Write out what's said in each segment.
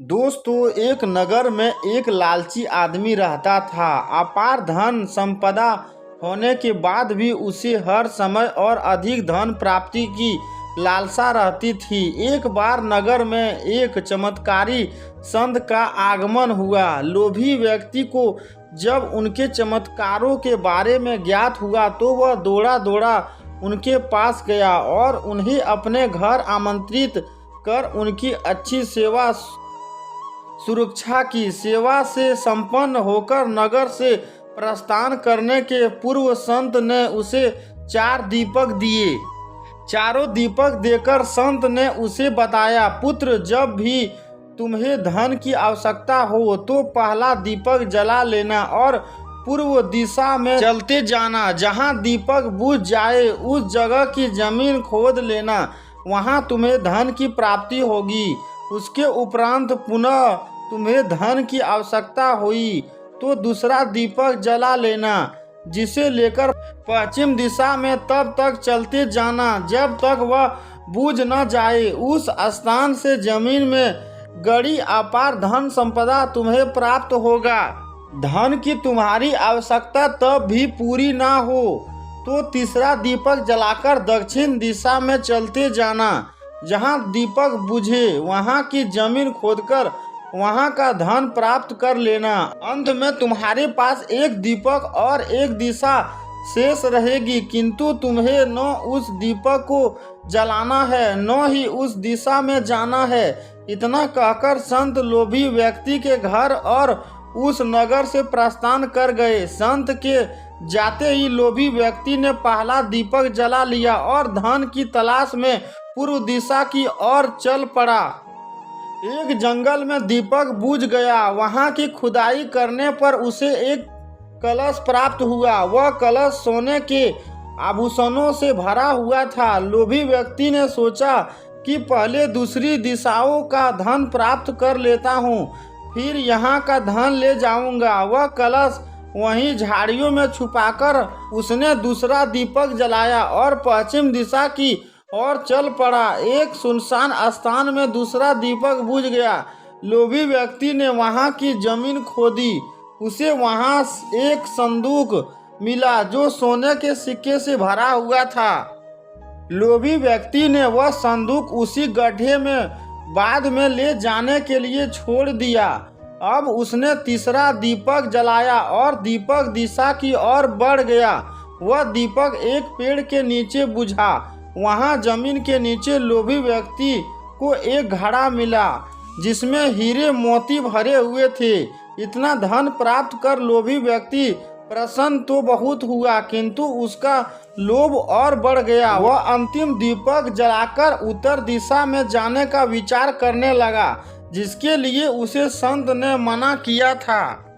दोस्तों, एक नगर में एक लालची आदमी रहता था। अपार धन संपदा होने के बाद भी उसे हर समय और अधिक धन प्राप्ति की लालसा रहती थी। एक बार नगर में एक चमत्कारी संत का आगमन हुआ। लोभी व्यक्ति को जब उनके चमत्कारों के बारे में ज्ञात हुआ तो वह दौड़ा दौड़ा उनके पास गया और उन्हें अपने घर आमंत्रित कर उनकी अच्छी सेवा सुरक्षा की। सेवा से संपन्न होकर नगर से प्रस्थान करने के पूर्व संत ने उसे 4 दीपक दिए। चारों दीपक देकर संत ने उसे बताया, पुत्र, जब भी तुम्हें धन की आवश्यकता हो तो पहला दीपक जला लेना और पूर्व दिशा में चलते जाना। जहाँ दीपक बुझ जाए उस जगह की जमीन खोद लेना, वहाँ तुम्हें धन की प्राप्ति होगी। उसके उपरांत पुनः तुम्हें धन की आवश्यकता हुई तो दूसरा दीपक जला लेना, जिसे लेकर पश्चिम दिशा में तब तक चलते जाना जब तक वह बुझ न जाए। उस स्थान से जमीन में गड़ी अपार धन संपदा तुम्हें प्राप्त होगा। धन की तुम्हारी आवश्यकता तब भी पूरी ना हो तो तीसरा दीपक जलाकर दक्षिण दिशा में चलते जाना। जहाँ दीपक बुझे वहाँ की जमीन खोदकर वहाँ का धन प्राप्त कर लेना। अंत में तुम्हारे पास एक दीपक और एक दिशा शेष रहेगी, किंतु तुम्हें न उस दीपक को जलाना है न ही उस दिशा में जाना है। इतना कहकर संत लोभी व्यक्ति के घर और उस नगर से प्रस्थान कर गए। संत के जाते ही लोभी व्यक्ति ने पहला दीपक जला लिया और धन की तलाश में पूर्व दिशा की ओर चल पड़ा। एक जंगल में दीपक बुझ गया। वहां की खुदाई करने पर उसे एक कलश प्राप्त हुआ। वह कलश सोने के आभूषणों से भरा हुआ था। लोभी व्यक्ति ने सोचा कि पहले दूसरी दिशाओं का धन प्राप्त कर लेता हूँ, फिर यहाँ का धन ले जाऊंगा। वह कलश वहीं झाड़ियों में छुपाकर उसने दूसरा दीपक जलाया और पश्चिम दिशा की और चल पड़ा। एक सुनसान स्थान में दूसरा दीपक बुझ गया। लोभी व्यक्ति ने वहां की जमीन खोदी। उसे वहां एक संदूक मिला जो सोने के सिक्के से भरा हुआ था। लोभी व्यक्ति ने वह संदूक उसी गड्ढे में बाद में ले जाने के लिए छोड़ दिया। अब उसने तीसरा दीपक जलाया और दीपक दिशा की ओर बढ़ गया। वह दीपक एक पेड़ के नीचे बुझा। वहां जमीन के नीचे लोभी व्यक्ति को एक घड़ा मिला जिसमें हीरे मोती भरे हुए थे। इतना धन प्राप्त कर लोभी व्यक्ति प्रसन्न तो बहुत हुआ, किंतु उसका लोभ और बढ़ गया। वह अंतिम दीपक जलाकर उत्तर दिशा में जाने का विचार करने लगा, जिसके लिए उसे संत ने मना किया था।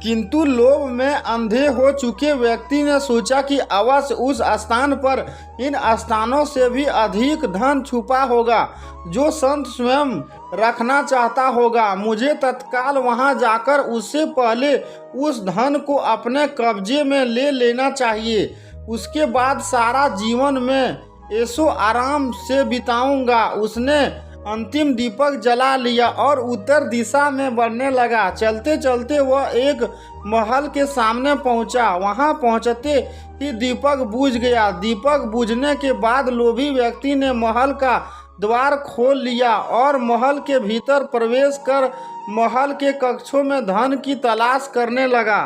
किंतु लोभ में अंधे हो चुके व्यक्ति ने सोचा कि अवश्य उस स्थान पर इन स्थानों से भी अधिक धन छुपा होगा जो संत स्वयं रखना चाहता होगा। मुझे तत्काल वहां जाकर उससे पहले उस धन को अपने कब्जे में ले लेना चाहिए। उसके बाद सारा जीवन में ऐशो आराम से बिताऊंगा। उसने अंतिम दीपक जला लिया और उत्तर दिशा में बढ़ने लगा। चलते चलते वह एक महल के सामने पहुंचा। वहां पहुंचते ही दीपक बुझ गया। दीपक बुझने के बाद लोभी व्यक्ति ने महल का द्वार खोल लिया और महल के भीतर प्रवेश कर महल के कक्षों में धन की तलाश करने लगा।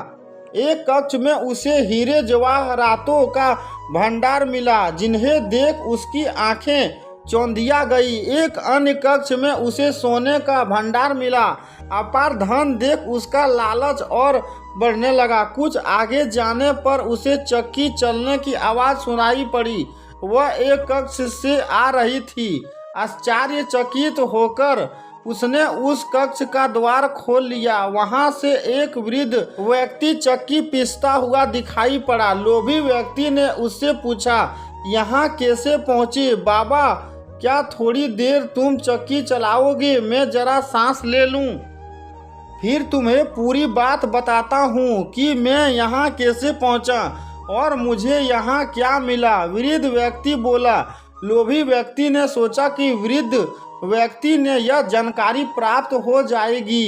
एक कक्ष में उसे हीरे जवाहरातों का भंडार मिला, जिन्हें देख उसकी आंखें चौंधिया गई। एक अन्य कक्ष में उसे सोने का भंडार मिला। अपार धन देख उसका लालच और बढ़ने लगा। कुछ आगे जाने पर उसे चक्की चलने की आवाज सुनाई पड़ी। वह एक कक्ष से आ रही थी। आश्चर्यचकित होकर उसने उस कक्ष का द्वार खोल लिया। वहां से एक वृद्ध व्यक्ति चक्की पीसता हुआ दिखाई पड़ा। लोभी व्यक्ति ने उससे पूछा, यहाँ कैसे पहुंचे? बाबा, क्या थोड़ी देर तुम चक्की चलाओगे? मैं जरा सांस ले लूं, फिर तुम्हें पूरी बात बताता हूँ कि मैं यहाँ कैसे पहुँचा और मुझे यहाँ क्या मिला। वृद्ध व्यक्ति बोला। लोभी व्यक्ति ने सोचा कि वृद्ध व्यक्ति ने यह जानकारी प्राप्त हो जाएगी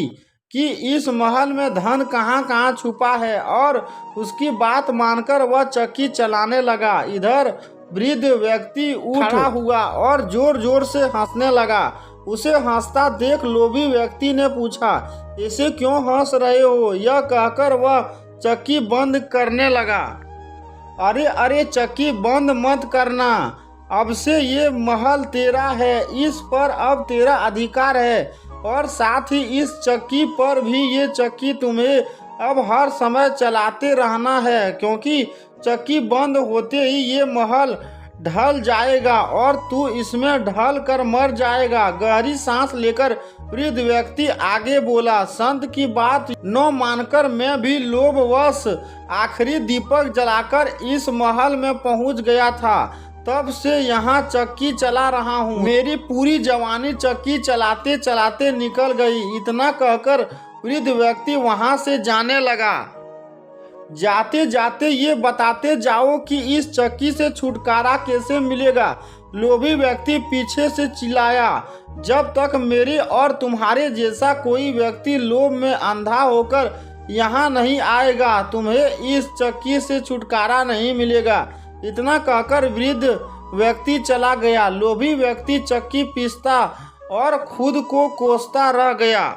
कि इस महल में धन कहाँ कहाँ छुपा है और उसकी बात मानकर वह चक्की चलाने लगा। इधर वृद्ध व्यक्ति खड़ा हुआ और जोर जोर से हंसने लगा। उसे हंसता देख लोभी व्यक्ति ने पूछा, ऐसे क्यों हंस रहे हो? यह कहकर वह चक्की बंद करने लगा। अरे अरे, चक्की बंद मत करना, अब से ये महल तेरा है, इस पर अब तेरा अधिकार है और साथ ही इस चक्की पर भी। ये चक्की तुम्हें अब हर समय चलाते रहना है, क्योंकि चक्की बंद होते ही ये महल ढल जाएगा और तू इसमें ढल कर मर जाएगा। गहरी सांस लेकर वृद्ध व्यक्ति आगे बोला, संत की बात न मानकर मैं भी लोभवश आखिरी दीपक जलाकर इस महल में पहुंच गया था। तब से यहाँ चक्की चला रहा हूँ। मेरी पूरी जवानी चक्की चलाते चलाते निकल गई। इतना कहकर वृद्ध व्यक्ति वहां से जाने लगा। जाते जाते ये बताते जाओ कि इस चक्की से छुटकारा कैसे मिलेगा? लोभी व्यक्ति पीछे से चिल्लाया, जब तक मेरे और तुम्हारे जैसा कोई व्यक्ति लोभ में अंधा होकर यहाँ नहीं आएगा, तुम्हें इस चक्की से छुटकारा नहीं मिलेगा। इतना कहकर वृद्ध व्यक्ति चला गया। लोभी व्यक्ति चक्की पीसता और खुद को कोसता रह गया।